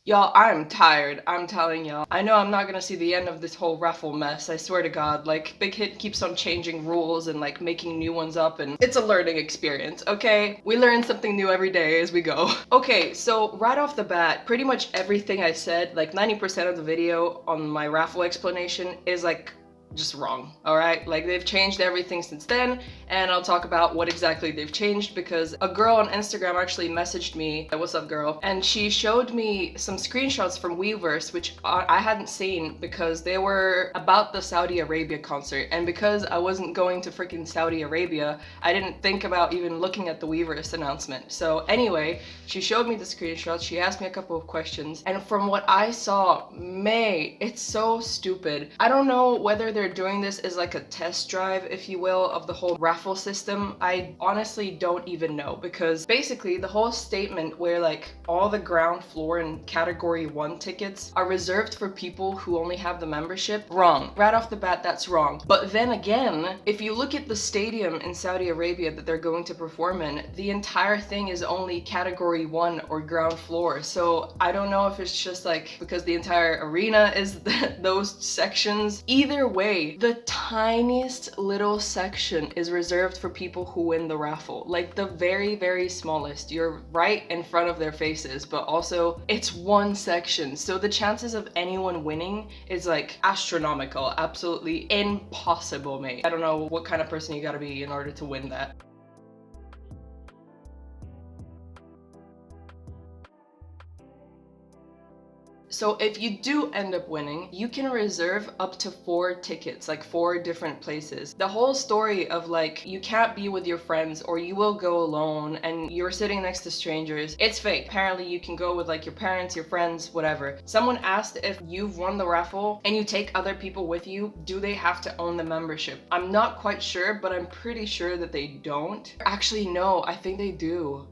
Y'all, I'm tired. I'm telling y'all. I know I'm not gonna see the end of this whole Raffle mess, I swear to God. Like, Big Hit keeps on changing rules and like making new ones up, and it's a learning experience, okay? We learn something new every day as we go. Okay, so right off the bat, pretty much everything I said, like 90% of the video on my Raffle explanation is like just wrong, all right? Like, they've changed everything since then, and I'll talk about what exactly they've changed because a girl on Instagram actually messaged me, what's up girl, and she showed me some screenshots from Weverse which I hadn't seen because they were about the Saudi Arabia concert, and because I wasn't going to freaking Saudi Arabia, I didn't think about even looking at the Weverse announcement. So anyway, she showed me the screenshots, she asked me a couple of questions, and from what I saw, it's so stupid. I don't know whether they're doing this as like a test drive, if you will, of the whole raffle system. I honestly don't even know, because basically the whole statement where like all the ground floor and category 1 tickets are reserved for people who only have the membership, wrong. Right off the bat, that's wrong. But then again, if you look at the stadium in Saudi Arabia that they're going to perform in, the entire thing is only category 1 or ground floor. So I don't know if it's just like because the entire arena is those sections. Either way, the tiniest little section is reserved for people who win the raffle. Like the very, very smallest. You're right in front of their faces, but also it's one section. So the chances of anyone winning is like astronomical. Absolutely impossible, mate. I don't know what kind of person you gotta be in order to win that. So if you do end up winning, you can reserve up to 4 tickets, like 4 different places. The whole story of like, you can't be with your friends or you will go alone and you're sitting next to strangers, it's fake. Apparently you can go with like your parents, your friends, whatever. Someone asked if you've won the raffle and you take other people with you, do they have to own the membership? I'm not quite sure, but I'm pretty sure that they don't. Actually, no, I think they do.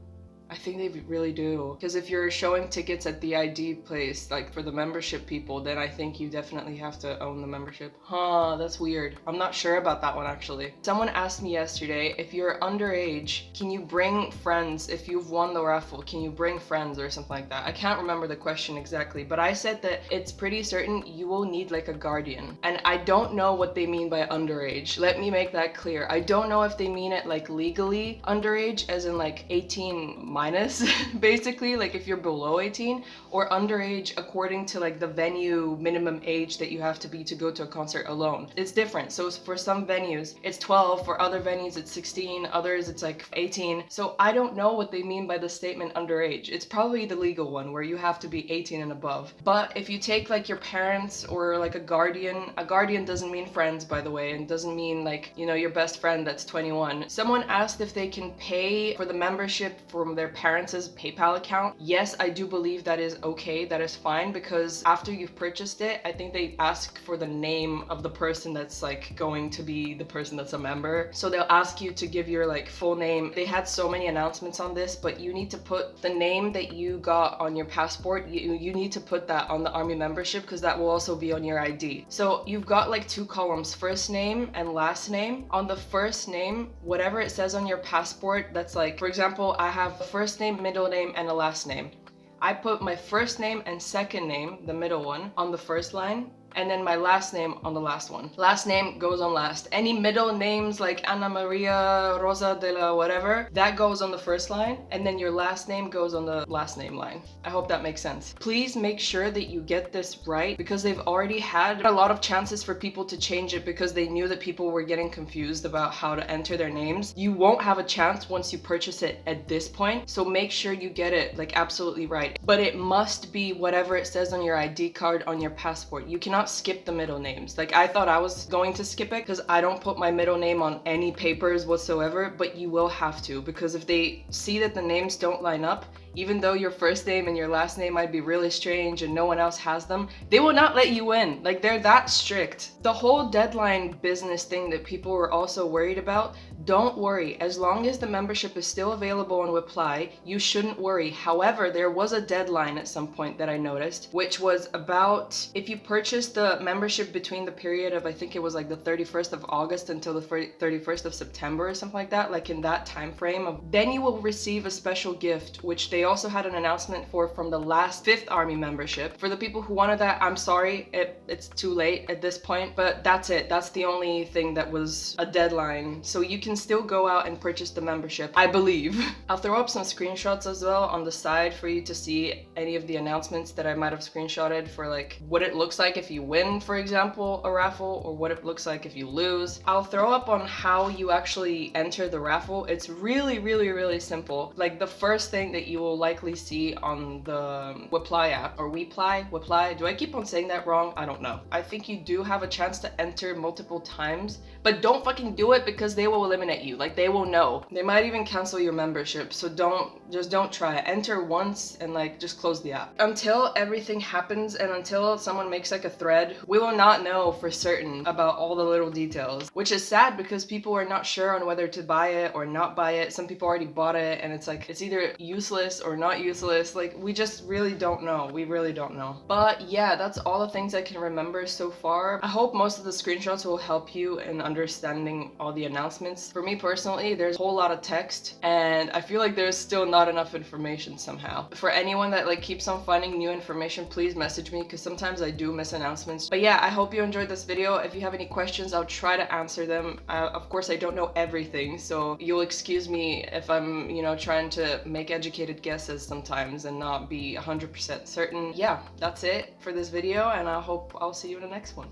I think they really do. Because if you're showing tickets at the ID place, like for the membership people, then I think you definitely have to own the membership. Huh, that's weird. I'm not sure about that one actually. Someone asked me yesterday, if you're underage, can you bring friends? If you've won the raffle, can you bring friends or something like that? I can't remember the question exactly, but I said that it's pretty certain you will need like a guardian. And I don't know what they mean by underage. Let me make that clear. I don't know if they mean it like legally underage, as in like 18 minus, basically, like if you're below 18, or underage according to like the venue minimum age that you have to be to go to a concert alone. It's different. So for some venues, it's 12, for other venues, it's 16, others, it's like 18. So I don't know what they mean by the statement underage. It's probably the legal one where you have to be 18 and above. But if you take like your parents or like a guardian doesn't mean friends, by the way, and doesn't mean like, you know, your best friend that's 21. Someone asked if they can pay for the membership from their parents' PayPal account. Yes, I do believe that is okay, that is fine, because after you've purchased it, I think they ask for the name of the person that's like going to be the person that's a member. So they'll ask you to give your like full name. They had so many announcements on this, but you need to put the name that you got on your passport. You need to put that on the army membership because that will also be on your ID. So you've got like 2 columns, first name and last name. On the first name, whatever it says on your passport, that's like, for example, I have a first name, middle name, and a last name. I put my first name and second name, the middle one, on the first line, and then my last name on the last one. Last name goes on last. Any middle names like Ana Maria, Rosa de la whatever, that goes on the first line, and then your last name goes on the last name line. I hope that makes sense. Please make sure that you get this right, because they've already had a lot of chances for people to change it because they knew that people were getting confused about how to enter their names. You won't have a chance once you purchase it at this point, so make sure you get it like absolutely right. But it must be whatever it says on your ID card on your passport. You cannot skip the middle names. Like, I thought I was going to skip it because I don't put my middle name on any papers whatsoever, but you will have to, because if they see that the names don't line up, even though your first name and your last name might be really strange and no one else has them, they will not let you in. Like, they're that strict. The whole deadline business thing that people were also worried about, don't worry. As long as the membership is still available on Reply, you shouldn't worry. However, there was a deadline at some point that I noticed, which was about, if you purchased the membership between the period of, I think it was like the 31st of August until the 31st of September or something like that, like in that time frame, then you will receive a special gift, which they they also had an announcement from the last 5th Army membership. For the people who wanted that, I'm sorry, it's too late at this point, but that's it. That's the only thing that was a deadline. So you can still go out and purchase the membership, I believe. I'll throw up some screenshots as well on the side for you to see any of the announcements that I might have screenshotted for like what it looks like if you win, for example, a raffle, or what it looks like if you lose. I'll throw up on how you actually enter the raffle. It's really simple. Like the first thing that you will likely see on the Weply app, or Weply, do I keep on saying that wrong? I don't know. I think you do have a chance to enter multiple times, but don't fucking do it because they will eliminate you. Like they will know. They might even cancel your membership, so don't try it. Enter once and like just close the app. Until everything happens and until someone makes like a thread, we will not know for certain about all the little details, which is sad because people are not sure on whether to buy it or not buy it. Some people already bought it and it's like it's either useless or not useless. Like we just really don't know. We really don't know. But yeah, that's all the things I can remember so far. I hope most of the screenshots will help you in understanding all the announcements. For me personally, there's a whole lot of text and I feel like there's still not enough information somehow. For anyone that like keeps on finding new information, please message me because sometimes I do miss announcements. But yeah, I hope you enjoyed this video. If you have any questions, I'll try to answer them. Of course, I don't know everything, so you'll excuse me if I'm, you know, trying to make educated guesses sometimes and not be 100% certain. Yeah, that's it for this video, and I hope I'll see you in the next one.